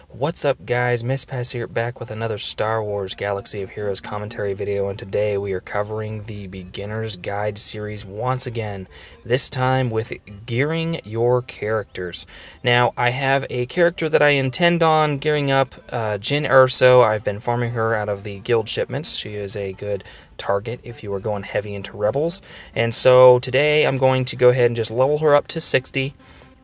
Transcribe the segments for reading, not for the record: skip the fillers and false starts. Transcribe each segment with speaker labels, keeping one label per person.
Speaker 1: What's up, guys? Pass here, back with another Star Wars Galaxy of Heroes commentary video, and today we are covering the Beginner's Guide series once again, this time with gearing your characters. Now, I have a character that I intend on gearing up, Jyn Erso. I've been farming her out of the guild shipments. She is a good target if you are going heavy into Rebels, and so today I'm going to go ahead and just level her up to 60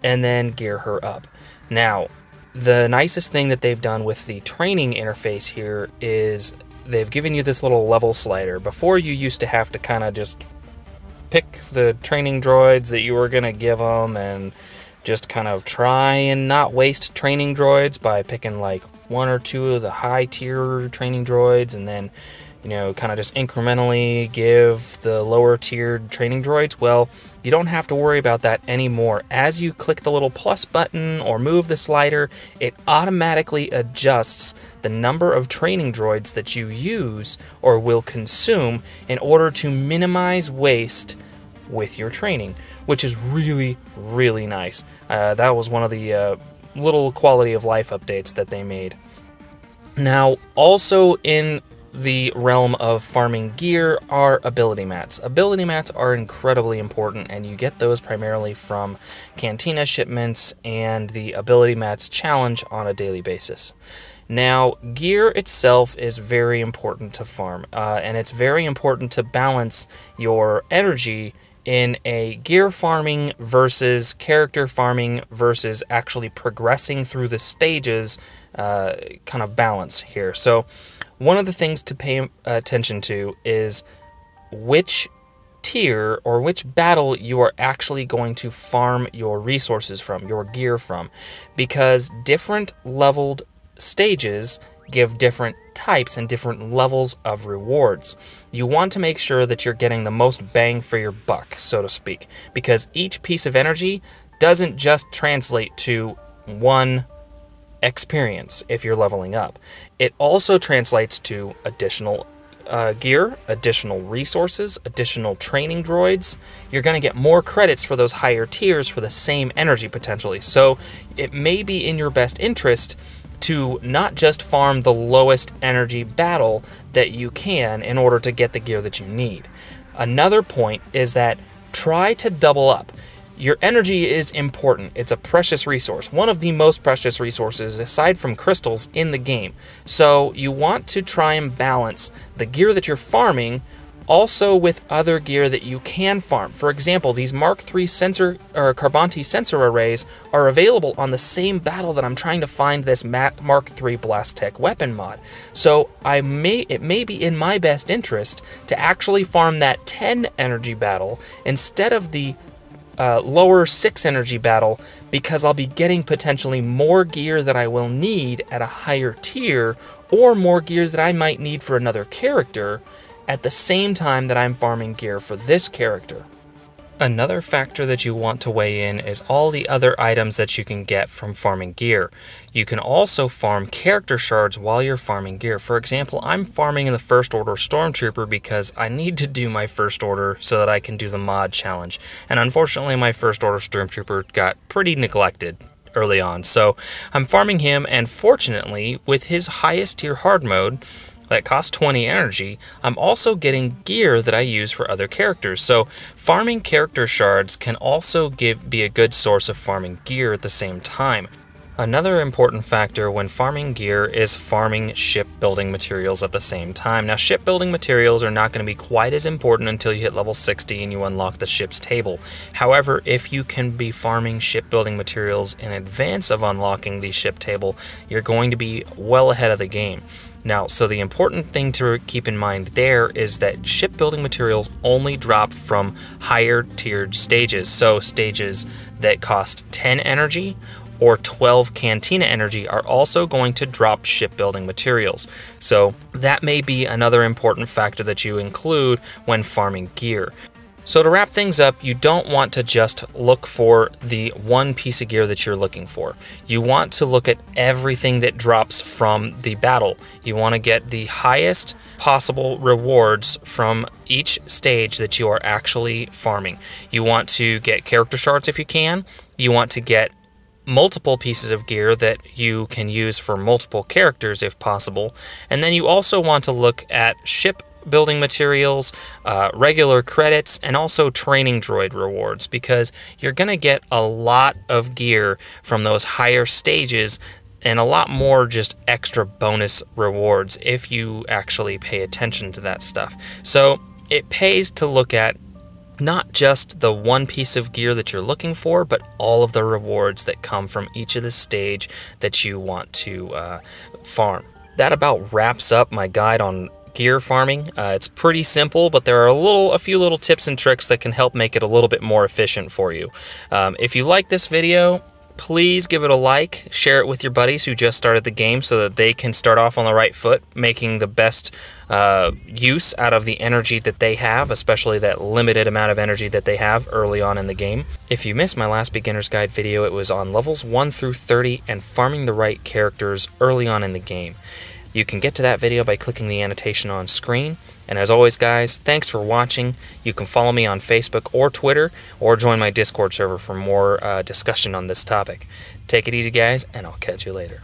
Speaker 1: and then gear her up. Now, the nicest thing that they've done with the training interface here is they've given you this little level slider. Before, you used to have to kind of just pick the training droids that you were going to give them and just kind of try and not waste training droids by picking like one or two of the high tier training droids and then, you know, kind of just incrementally give the lower tiered training droids. Well, you don't have to worry about that anymore. As you click the little plus button or move the slider, it automatically adjusts the number of training droids that you use or will consume in order to minimize waste with your training, which is really, really nice. That was one of the little quality of life updates that they made. Now, also in the realm of farming gear are ability mats. Ability mats are incredibly important, and you get those primarily from Cantina shipments and the ability mats challenge on a daily basis. Now, gear itself is very important to farm, and it's very important to balance your energy in a gear farming versus character farming versus actually progressing through the stages kind of balance here. So one of the things to pay attention to is which tier or which battle you are actually going to farm your resources from, your gear from, because different leveled stages give different types and different levels of rewards. You want to make sure that you're getting the most bang for your buck, so to speak, because each piece of energy doesn't just translate to one experience if you're leveling up. It also translates to additional gear, additional resources, additional training droids. You're going to get more credits for those higher tiers for the same energy potentially. So it may be in your best interest to not just farm the lowest energy battle that you can in order to get the gear that you need. Another point is that try to double up. Your energy is important. It's a precious resource, one of the most precious resources aside from crystals in the game. So you want to try and balance the gear that you're farming also with other gear that you can farm. For example, these Mark III sensor or Carbonti sensor arrays are available on the same battle that I'm trying to find this Mark III Blast Tech weapon mod. So it may be in my best interest to actually farm that 10 energy battle instead of the lower 6 energy battle, because I'll be getting potentially more gear that I will need at a higher tier or more gear that I might need for another character at the same time that I'm farming gear for this character. Another factor that you want to weigh in is all the other items that you can get from farming gear. You can also farm character shards while you're farming gear. For example, I'm farming in the First Order Stormtrooper because I need to do my First Order so that I can do the mod challenge. And unfortunately, my First Order Stormtrooper got pretty neglected early on. So I'm farming him, and fortunately, with his highest tier hard mode, that costs 20 energy, I'm also getting gear that I use for other characters. So farming character shards can also be a good source of farming gear at the same time. Another important factor when farming gear is farming shipbuilding materials at the same time. Now, shipbuilding materials are not going to be quite as important until you hit level 60 and you unlock the ship's table. However, if you can be farming shipbuilding materials in advance of unlocking the ship table, you're going to be well ahead of the game. Now, so the important thing to keep in mind there is that shipbuilding materials only drop from higher tiered stages. So stages that cost 10 energy or 12 Cantina energy are also going to drop shipbuilding materials. So that may be another important factor that you include when farming gear. So to wrap things up, you don't want to just look for the one piece of gear that you're looking for. You want to look at everything that drops from the battle. You want to get the highest possible rewards from each stage that you are actually farming. You want to get character shards if you can. You want to get multiple pieces of gear that you can use for multiple characters if possible. And then you also want to look at ship building materials, regular credits, and also training droid rewards, because you're going to get a lot of gear from those higher stages and a lot more just extra bonus rewards if you actually pay attention to that stuff. So it pays to look at not just the one piece of gear that you're looking for, but all of the rewards that come from each of the stage that you want to farm. That about wraps up my guide on gear farming. It's pretty simple, but there are a few little tips and tricks that can help make it a little bit more efficient for you. If you like this video, please give it a like, share it with your buddies who just started the game so that they can start off on the right foot, making the best use out of the energy that they have, especially that limited amount of energy that they have early on in the game. If you missed my last beginner's guide video, it was on levels 1 through 30 and farming the right characters early on in the game. You can get to that video by clicking the annotation on screen. And as always, guys, thanks for watching. You can follow me on Facebook or Twitter, or join my Discord server for more discussion on this topic. Take it easy, guys, and I'll catch you later.